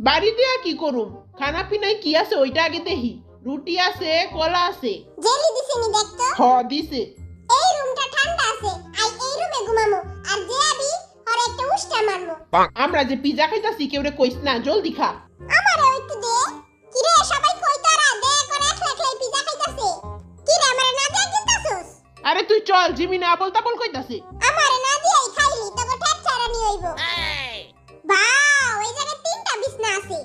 বাড়িতে কি করুম, খানা পিনায় কি আছে ওইটা আগে দেখি। রুটি আছে, কলা আছে। জেলি দিছে নি দেখতো? হ দিছে। এই রুমটা ঠান্ডা আছে, আই এই রুমে ঘুমামু। আর যে আবি আর একটা উষ্টা মারমু। আমরা যে পিজা খাইতাছি কেউরে কইস না, জলদি খা। আমারে একটু দে। কি রে সবাই কই তোরা দে করে একলাই পিজা খাইতাছে। কি রে আমারে না দিয়ে কিনতাছস? আরে তুই চল, জিমিনে আবল তাবল কইতাছে। আমারে না দিয়েই খাইলি তোকে ঠেট ছাড়া নি হইব। বাও, এই জায়গায় তিনটা বিছনা আছে।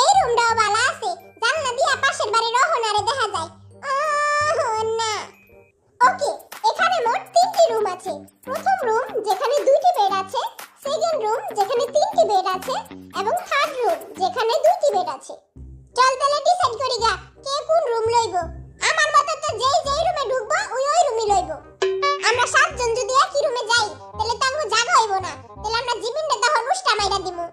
এই রুমটাও ভালো আছে, জানলা দিয়া পাশের বাড়ির রহনারে দেখা যায়। না ওকে, এখানে মোট তিনটি রুম আছে। প্রথম রুম যেখানে দুইটি বেড আছে, সেকেন্ড রুম যেখানে তিনটি বেড আছে, এবং থার্ড রুম যেখানে দুইটি বেড আছে। চল তাহলে ডিসাইড করি গা কে কোন রুম লইব। আমার মতে তো যেই রুমে ঢুকবো ওই রুমই লইব। আমরা সাতজন যদি একই রুমে যাই তাহলে তো আমাকে জায়গা হইব না, তাহলে আমরা জিমিনটা তখন উষ্টা মাইরা দিমু।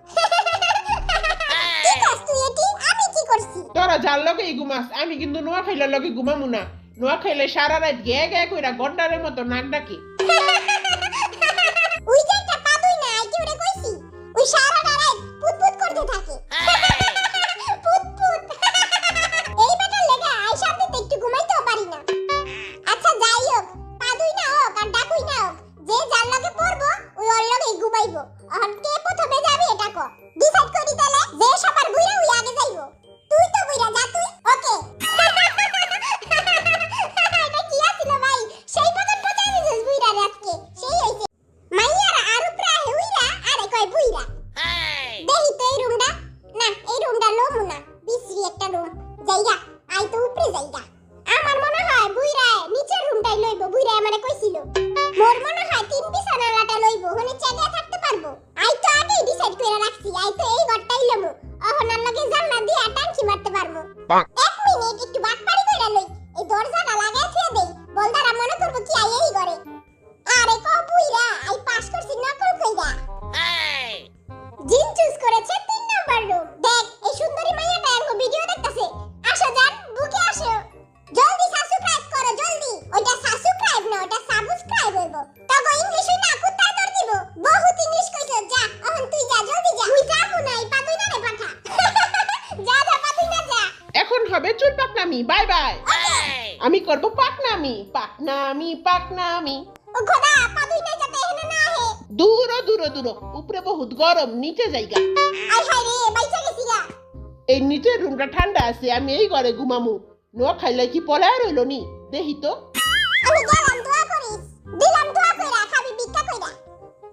কি করছ তুই এটি? আমি কি করছি? তোরা যার লগে ঘুমাস, আমি কিন্তু নোয়া খাইলার লগে ঘুমামু না। নোয়া খাইলে সারা রাত গে গে কইরা গন্ডারের মতো নাক ডাকে। ওই যে একটা পাদুই না, আই কি ওরে কইছি? ওই সারা রাত পুতপুত করতে থাকে। পুতপুত। এই বেটার লেগা আই সাথে একটু ঘুমাইতেও পারি না। আচ্ছা যাই হোক, পাদুই না হোক আর ডাকুই না হোক, যে যার লগে পড়বো ওই ওর লগেই ঘুমাইবো। আর কে প্রথমে যাবে এটা কো। ডিসাইড করি তাহলে, যে সবার বুইরা ওই আগে যাইবো। তুই তো বুইরা যা তুই। ওকে। এটা কি আছিল ভাই? সেই মতন পচাই দিছিস বুইরা রাতকে। সেই হইছে। মাইয়ারা আর উপরা হইরা আরে কয় বুইরা। দেহি তো এই রুমটা। না, এই রুমটা লমু না। বিশ্রী একটা রুম। যাইগা, আই তো উপরে যাইগা। আমার মনে হয় বুইরা নিচের রুমটাই লইবো, বুইরা আমারে কইছিল। মোর মনে হয় তিন বিছানালাটা লইবো, হনে চেগে থাকতে পারবো। আই তো আগেই ডিসাইড কইরা রাখছি, আই তো এই ঘরটাই লমু। অহনার লগে জানলা দিয়া টানকি মারতে পারবো। এক মিনিট একটু বাটপাড়ি কইরা লই। এই দরজাটা লাগাই থিয়া দেই, বলদারা মনে করবো কি আই এই ঘরে। আরে কও বুইরা, আই পাস করছি নকল কইরা। জিন চুজ করেছে 3 নাম্বার রুম। দেখ এই সুন্দরী মাইয়াটা এরকম ভিডিও দেখতাছে। আসো জান, বুকে আসো। জলদি সাবস্ক্রাইব করো জলদি। ওটা সাবস্ক্রাইব না, ওটা সাবস্ক্রাইব হইবো। তগো ইংলিশ হই না, কুত্তায় দর দিব। বহুত ইংলিশ কইছো, যা এখন তুই যা, জলদি যা। মুই যাবো না, এই পাতুই না রে পাঠা। যা যা পাতুই না যা। এখন হবে চুল পাকনামি, বাই বাই। আমি করব পাকনামি, পাকনামি, পাকনামি। ও খোদা, পাতুই না যাতে এখানে না আহে। দূর দূর দূর, উপরে বহুত গরম, নিচে যাইগা। আই হায় রে, বাইচা গেছি গা। এই নিচের রুমটা ঠান্ডা আছে, আমি এই ঘরে ঘুমামু। নোয়া খাইলে কি পলায় রইল নি, দেখি তো। আমি গেলাম, দোয়া করিস। দিলাম দোয়া কইরা, খাবি ভিক্ষা কইরা।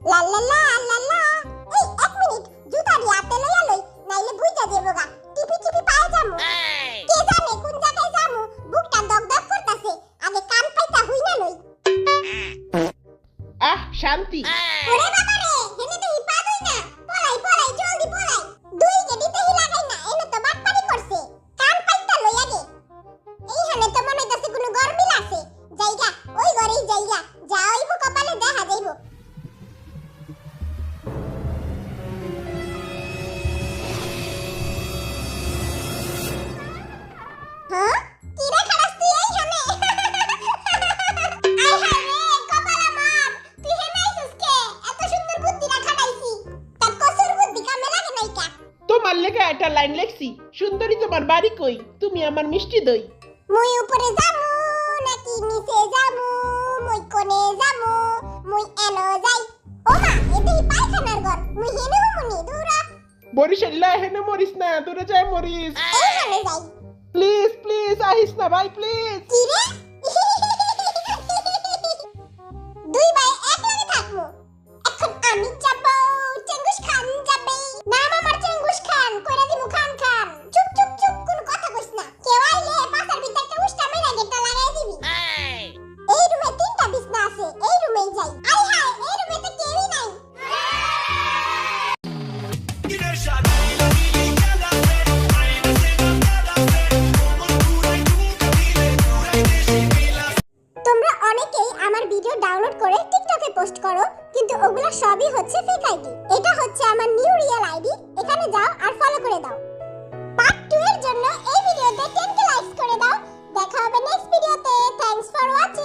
লা লা লা লা লা। এই এক মিনিট, জুতা দিয়ে হাতে লইয়া লই, নাইলে বুইটা দেবো গা। টিপি টিপি পায়ে যামু। কে জানে কোন জায়গায় যামু, বুকটা দগদগ করতাছে। আগে কান পাইতা হই না লই। আহ শান্তি। ওরে বাবা রে, হেনে দেহি পা দই না। পলাই পলাই জলদি পলাই। দুই গেডিতে হি লাগাই না, এনে তো বাটপারি করছে। কান পাইতা লই আগে। এই হানে তো মনে হইতাছে কোনো গরমি লাগছে। যাইগা, ওই ঘরেই যাইগা। যা হইবো কপালে দেখা যাইবো। হ্যাঁ? কি রে খারাস তুই এই হানে? আই হায় রে, কপাল আমার। তুই হেনে আইছিস কে? এত সুন্দর বুদ্ধি রাখা পাইছি। তার কসুর বুদ্ধি কামে লাগে নাই কা? তোমার লেখা একটা লাইন লেখছি, সুন্দরী তোমার বাড়ি কই, তুমি আমার মিষ্টি দই। মুই উপরে যামু নাকি নিচে যামু, মুই কোনে যামু, মুই এনো যাই। ও মা, এতে পায়খানার ঘর। মুই হেনে হুমুনি দূরা। বরিশাল্লা হেনে মরিস না, দূরে যায় মরিস। এইখানে যাই। প্লিজ প্লিজ আহিস না ভাই, প্লিজ। কি রে? দুই ভাই এক লগে থাকমু। এখন আমি যাব, চেঙ্গুস খান যাবে। নাম আমার চেঙ্গুস খান, কইরা দিমু খান খান। চুপ চুপ চুপ, কোন কথা কইস না। কেউ আইলে পাছার ভিতর একটা উষ্টা মেরা গেটটা লাগাই দিবি। এই রুমে তিনটা বিছনা আছে, এই রুমেই যাই। আই হায়, এই রুমে তো কেউই নাই। ডাউনলোড করে টিকটকে পোস্ট করো, কিন্তু ওগুলা সবই হচ্ছে ফেক আইডি। এটা হচ্ছে আমার নিউ রিয়েল আইডি, এখানে যাও আর ফলো করে দাও। পার্ট 2 এর জন্য এই ভিডিওতে 10k লাইকস করে দাও। দেখা হবে নেক্সট ভিডিওতে। Thanks for watching.